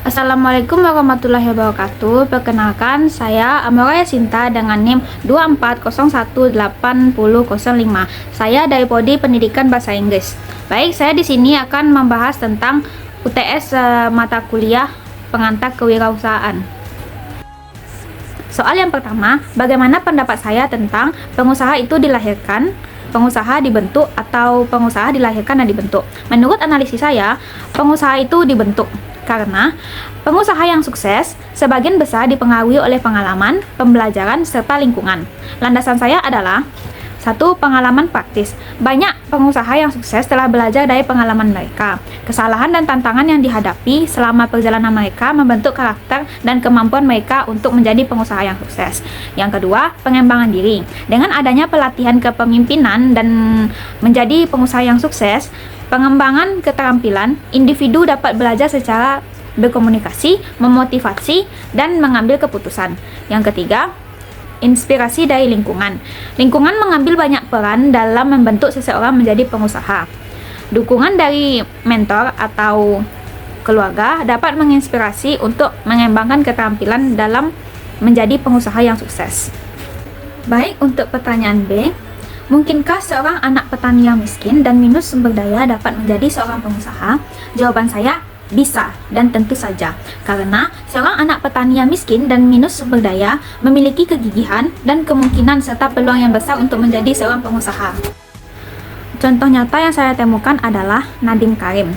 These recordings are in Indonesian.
Assalamualaikum warahmatullahi wabarakatuh. Perkenalkan, saya Amora Yasinta dengan NIM 24018005. Saya dari Prodi Pendidikan Bahasa Inggris. Baik, saya di sini akan membahas tentang UTS mata kuliah pengantar kewirausahaan. Soal yang pertama, bagaimana pendapat saya tentang pengusaha itu dilahirkan, pengusaha dibentuk, atau pengusaha dilahirkan dan dibentuk? Menurut analisis saya, pengusaha itu dibentuk karena pengusaha yang sukses sebagian besar dipengaruhi oleh pengalaman, pembelajaran, serta lingkungan. Landasan saya adalah satu, pengalaman praktis. Banyak pengusaha yang sukses telah belajar dari pengalaman mereka. Kesalahan dan tantangan yang dihadapi selama perjalanan mereka membentuk karakter dan kemampuan mereka untuk menjadi pengusaha yang sukses. Yang kedua, pengembangan diri. Dengan adanya pelatihan kepemimpinan dan menjadi pengusaha yang sukses, pengembangan keterampilan, individu dapat belajar secara berkomunikasi, memotivasi, dan mengambil keputusan. Yang ketiga, inspirasi dari lingkungan. Lingkungan mengambil banyak peran dalam membentuk seseorang menjadi pengusaha. Dukungan dari mentor atau keluarga dapat menginspirasi untuk mengembangkan keterampilan dalam menjadi pengusaha yang sukses. Baik, untuk pertanyaan B, mungkinkah seorang anak petani yang miskin dan minus sumber daya dapat menjadi seorang pengusaha? Jawaban saya, bisa dan tentu saja. Karena seorang anak petani yang miskin dan minus sumber daya memiliki kegigihan dan kemungkinan serta peluang yang besar untuk menjadi seorang pengusaha. Contoh nyata yang saya temukan adalah Nadiem Karim.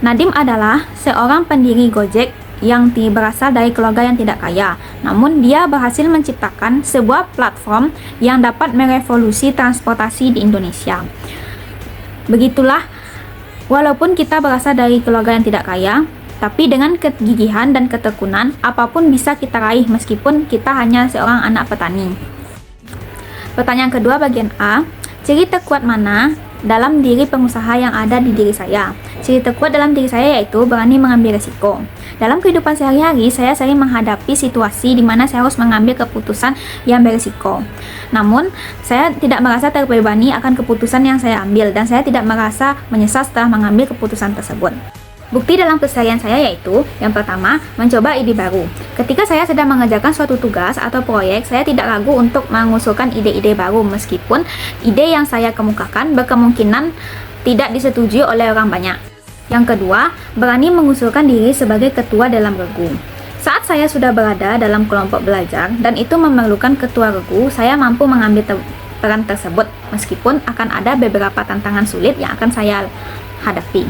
Nadiem adalah seorang pendiri Gojek yang berasal dari keluarga yang tidak kaya. Namun dia berhasil menciptakan sebuah platform yang dapat merevolusi transportasi di Indonesia. Begitulah, walaupun kita berasal dari keluarga yang tidak kaya, tapi dengan kegigihan dan ketekunan, apapun bisa kita raih meskipun kita hanya seorang anak petani. Pertanyaan kedua bagian A, ciri terkuat mana dalam diri pengusaha yang ada di diri saya? Ciri terkuat dalam diri saya yaitu berani mengambil risiko. Dalam kehidupan sehari-hari, saya sering menghadapi situasi di mana saya harus mengambil keputusan yang berisiko. Namun, saya tidak merasa terbebani akan keputusan yang saya ambil dan saya tidak merasa menyesal setelah mengambil keputusan tersebut. Bukti dalam keseharian saya yaitu, yang pertama, mencoba ide baru. Ketika saya sedang mengerjakan suatu tugas atau proyek, saya tidak ragu untuk mengusulkan ide-ide baru meskipun ide yang saya kemukakan berkemungkinan tidak disetujui oleh orang banyak. Yang kedua, berani mengusulkan diri sebagai ketua dalam regu. Saat saya sudah berada dalam kelompok belajar dan itu memerlukan ketua regu, saya mampu mengambil peran tersebut meskipun akan ada beberapa tantangan sulit yang akan saya hadapi.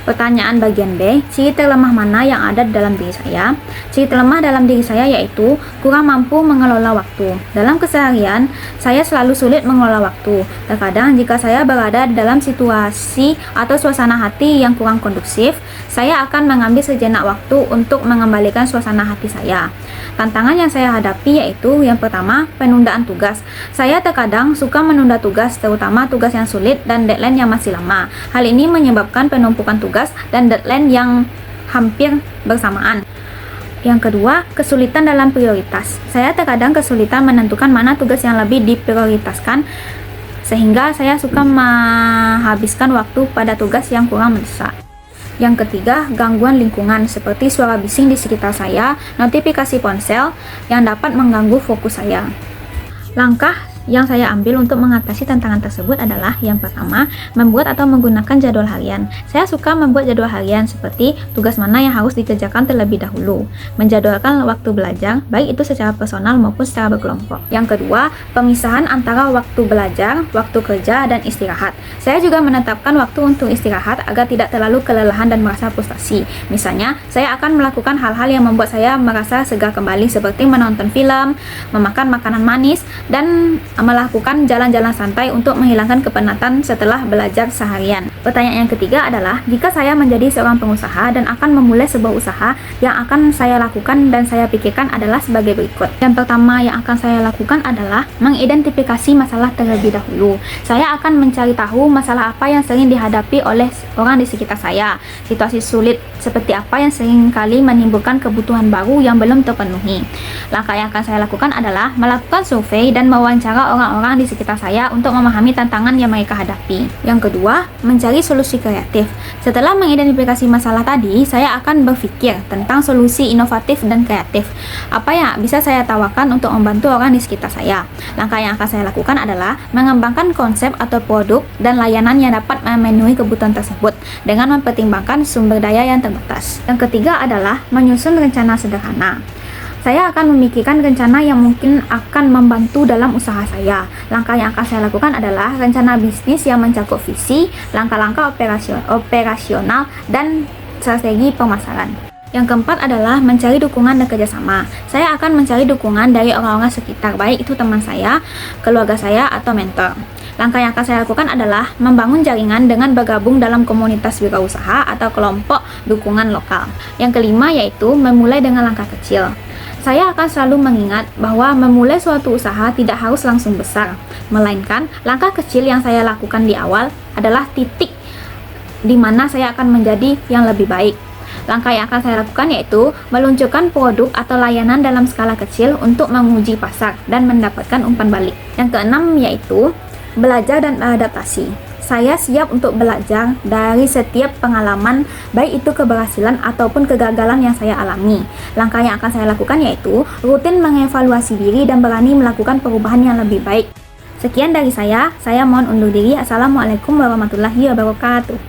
Pertanyaan bagian B, ciri terlemah mana yang ada di dalam diri saya? Ciri terlemah dalam diri saya yaitu kurang mampu mengelola waktu. Dalam keseharian, saya selalu sulit mengelola waktu. Terkadang jika saya berada dalam situasi atau suasana hati yang kurang kondusif, saya akan mengambil sejenak waktu untuk mengembalikan suasana hati saya. Tantangan yang saya hadapi yaitu yang pertama, penundaan tugas. Saya terkadang suka menunda tugas, terutama tugas yang sulit dan deadline yang masih lama. Hal ini menyebabkan penumpukan tugas dan deadline yang hampir bersamaan. Yang kedua, kesulitan dalam prioritas. Saya terkadang kesulitan menentukan mana tugas yang lebih diprioritaskan, sehingga saya suka menghabiskan waktu pada tugas yang kurang mendesak. Yang ketiga, gangguan lingkungan seperti suara bising di sekitar saya, notifikasi ponsel yang dapat mengganggu fokus saya. Langkah yang saya ambil untuk mengatasi tantangan tersebut adalah yang pertama, membuat atau menggunakan jadwal harian. Saya suka membuat jadwal harian seperti tugas mana yang harus dikerjakan terlebih dahulu, menjadwalkan waktu belajar, baik itu secara personal maupun secara berkelompok. Yang kedua, pemisahan antara waktu belajar, waktu kerja, dan istirahat. Saya juga menetapkan waktu untuk istirahat agar tidak terlalu kelelahan dan merasa frustasi. Misalnya, saya akan melakukan hal-hal yang membuat saya merasa segar kembali seperti menonton film, memakan makanan manis, dan melakukan jalan-jalan santai untuk menghilangkan kepenatan setelah belajar seharian. Pertanyaan yang ketiga adalah, jika saya menjadi seorang pengusaha dan akan memulai sebuah usaha, yang akan saya lakukan dan saya pikirkan adalah sebagai berikut. Yang pertama yang akan saya lakukan adalah mengidentifikasi masalah terlebih dahulu. Saya akan mencari tahu masalah apa yang sering dihadapi oleh orang di sekitar saya. Situasi sulit seperti apa yang sering kali menimbulkan kebutuhan baru yang belum terpenuhi. Langkah yang akan saya lakukan adalah melakukan survei dan mewawancara orang-orang di sekitar saya untuk memahami tantangan yang mereka hadapi. Yang kedua, mencari solusi kreatif. Setelah mengidentifikasi masalah tadi, saya akan berpikir tentang solusi inovatif dan kreatif. Apa yang bisa saya tawarkan untuk membantu orang di sekitar saya? Langkah yang akan saya lakukan adalah mengembangkan konsep atau produk dan layanan yang dapat memenuhi kebutuhan tersebut dengan mempertimbangkan sumber daya yang terbatas. Yang ketiga adalah menyusun rencana sederhana. Saya akan memikirkan rencana yang mungkin akan membantu dalam usaha saya. Langkah yang akan saya lakukan adalah rencana bisnis yang mencakup visi, langkah-langkah operasional, dan strategi pemasaran. Yang keempat adalah mencari dukungan dan kerjasama. Saya akan mencari dukungan dari orang-orang sekitar, baik itu teman saya, keluarga saya, atau mentor. Langkah yang akan saya lakukan adalah membangun jaringan dengan bergabung dalam komunitas wirausaha atau kelompok dukungan lokal. Yang kelima yaitu memulai dengan langkah kecil. Saya akan selalu mengingat bahwa memulai suatu usaha tidak harus langsung besar, melainkan langkah kecil yang saya lakukan di awal adalah titik di mana saya akan menjadi yang lebih baik. Langkah yang akan saya lakukan yaitu meluncurkan produk atau layanan dalam skala kecil untuk menguji pasar dan mendapatkan umpan balik. Yang keenam yaitu belajar dan adaptasi. Saya siap untuk belajar dari setiap pengalaman, baik itu keberhasilan ataupun kegagalan yang saya alami. Langkah yang akan saya lakukan yaitu rutin mengevaluasi diri dan berani melakukan perubahan yang lebih baik. Sekian dari saya mohon undur diri. Assalamualaikum warahmatullahi wabarakatuh.